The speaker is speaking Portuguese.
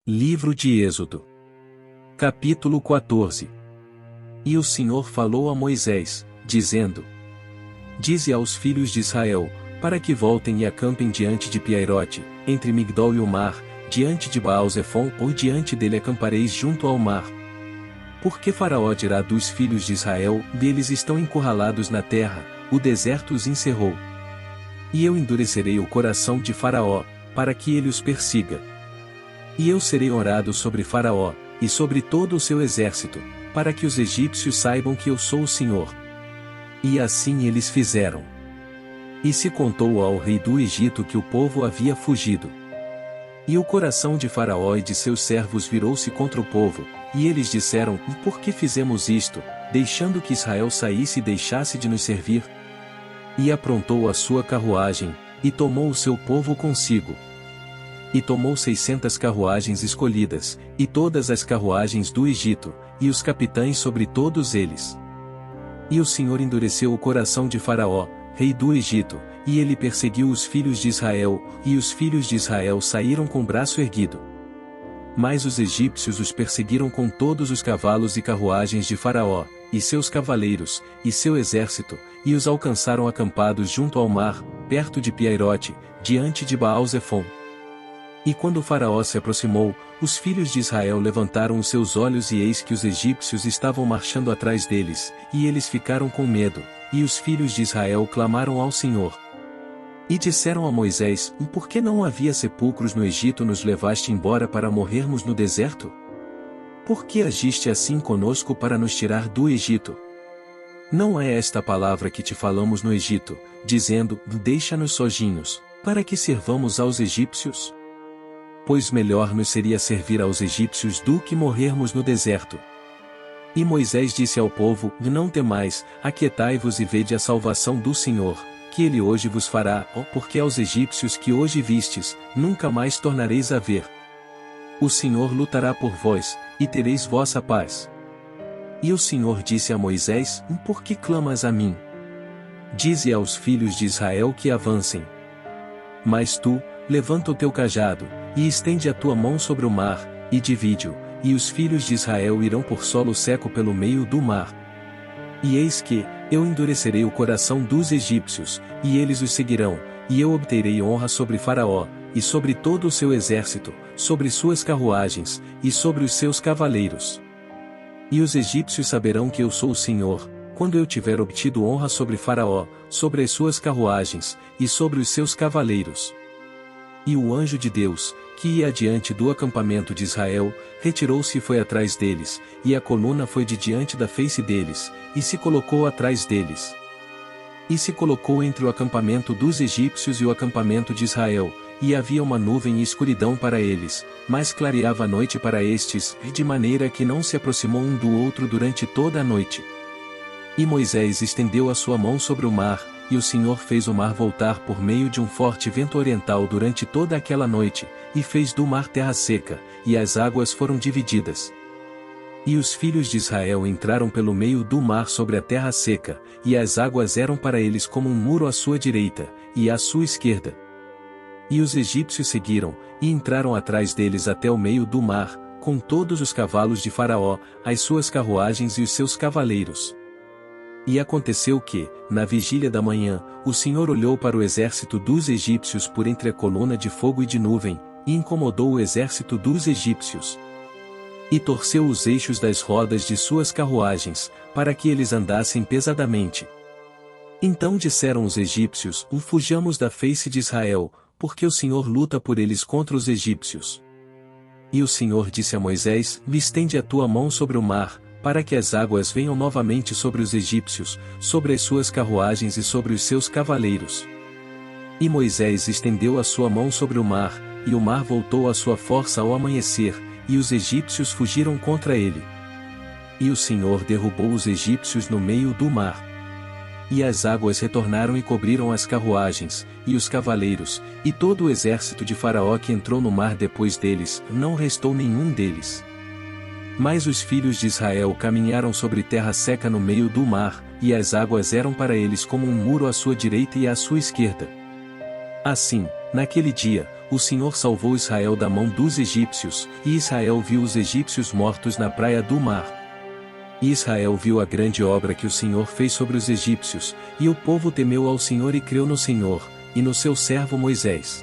Livro de Êxodo. Capítulo 14. E o Senhor falou a Moisés, dizendo: Dize aos filhos de Israel, para que voltem e acampem diante de Piairote, entre Migdol e o mar, diante de Baal-Zefon, ou diante dele acampareis junto ao mar. Porque Faraó dirá dos filhos de Israel: deles estão encurralados na terra, o deserto os encerrou. E eu endurecerei o coração de Faraó, para que ele os persiga. E eu serei honrado sobre Faraó, e sobre todo o seu exército, para que os egípcios saibam que eu sou o Senhor. E assim eles fizeram. E se contou ao rei do Egito que o povo havia fugido. E o coração de Faraó e de seus servos virou-se contra o povo, e eles disseram: por que fizemos isto, deixando que Israel saísse e deixasse de nos servir? E aprontou a sua carruagem, e tomou o seu povo consigo. E tomou 600 carruagens escolhidas, e todas as carruagens do Egito, e os capitães sobre todos eles. E o Senhor endureceu o coração de Faraó, rei do Egito, e ele perseguiu os filhos de Israel, e os filhos de Israel saíram com o braço erguido. Mas os egípcios os perseguiram com todos os cavalos e carruagens de Faraó, e seus cavaleiros, e seu exército, e os alcançaram acampados junto ao mar, perto de Piairote, diante de Baal-Zefon. E quando Faraó se aproximou, os filhos de Israel levantaram os seus olhos e eis que os egípcios estavam marchando atrás deles, e eles ficaram com medo, e os filhos de Israel clamaram ao Senhor. E disseram a Moisés: por que não havia sepulcros no Egito nos levaste embora para morrermos no deserto? Por que agiste assim conosco para nos tirar do Egito? Não é esta a palavra que te falamos no Egito, dizendo: deixa-nos sozinhos, para que servamos aos egípcios? Pois melhor nos seria servir aos egípcios do que morrermos no deserto. E Moisés disse ao povo: não temais, aquietai-vos e vede a salvação do Senhor, que ele hoje vos fará, porque aos egípcios que hoje vistes, nunca mais tornareis a ver. O Senhor lutará por vós, e tereis vossa paz. E o Senhor disse a Moisés: por que clamas a mim? Dize aos filhos de Israel que avancem. Mas tu, levanta o teu cajado, e estende a tua mão sobre o mar, e divide-o, e os filhos de Israel irão por solo seco pelo meio do mar. E eis que, eu endurecerei o coração dos egípcios, e eles os seguirão, e eu obterei honra sobre Faraó, e sobre todo o seu exército, sobre suas carruagens, e sobre os seus cavaleiros. E os egípcios saberão que eu sou o Senhor, quando eu tiver obtido honra sobre Faraó, sobre as suas carruagens, e sobre os seus cavaleiros. E o anjo de Deus, que ia adiante do acampamento de Israel, retirou-se e foi atrás deles, e a coluna foi de diante da face deles, e se colocou atrás deles. E se colocou entre o acampamento dos egípcios e o acampamento de Israel, e havia uma nuvem e escuridão para eles, mas clareava a noite para estes, de maneira que não se aproximou um do outro durante toda a noite. E Moisés estendeu a sua mão sobre o mar, e o Senhor fez o mar voltar por meio de um forte vento oriental durante toda aquela noite, e fez do mar terra seca, e as águas foram divididas. E os filhos de Israel entraram pelo meio do mar sobre a terra seca, e as águas eram para eles como um muro à sua direita, e à sua esquerda. E os egípcios seguiram, e entraram atrás deles até o meio do mar, com todos os cavalos de Faraó, as suas carruagens e os seus cavaleiros. E aconteceu que, na vigília da manhã, o Senhor olhou para o exército dos egípcios por entre a coluna de fogo e de nuvem, e incomodou o exército dos egípcios. E torceu os eixos das rodas de suas carruagens, para que eles andassem pesadamente. Então disseram os egípcios: fujamos da face de Israel, porque o Senhor luta por eles contra os egípcios. E o Senhor disse a Moisés: estende a tua mão sobre o mar, para que as águas venham novamente sobre os egípcios, sobre as suas carruagens e sobre os seus cavaleiros. E Moisés estendeu a sua mão sobre o mar, e o mar voltou à sua força ao amanhecer, e os egípcios fugiram contra ele. E o Senhor derrubou os egípcios no meio do mar. E as águas retornaram e cobriram as carruagens, e os cavaleiros, e todo o exército de Faraó que entrou no mar depois deles, não restou nenhum deles. Mas os filhos de Israel caminharam sobre terra seca no meio do mar, e as águas eram para eles como um muro à sua direita e à sua esquerda. Assim, naquele dia, o Senhor salvou Israel da mão dos egípcios, e Israel viu os egípcios mortos na praia do mar. E Israel viu a grande obra que o Senhor fez sobre os egípcios, e o povo temeu ao Senhor e creu no Senhor, e no seu servo Moisés.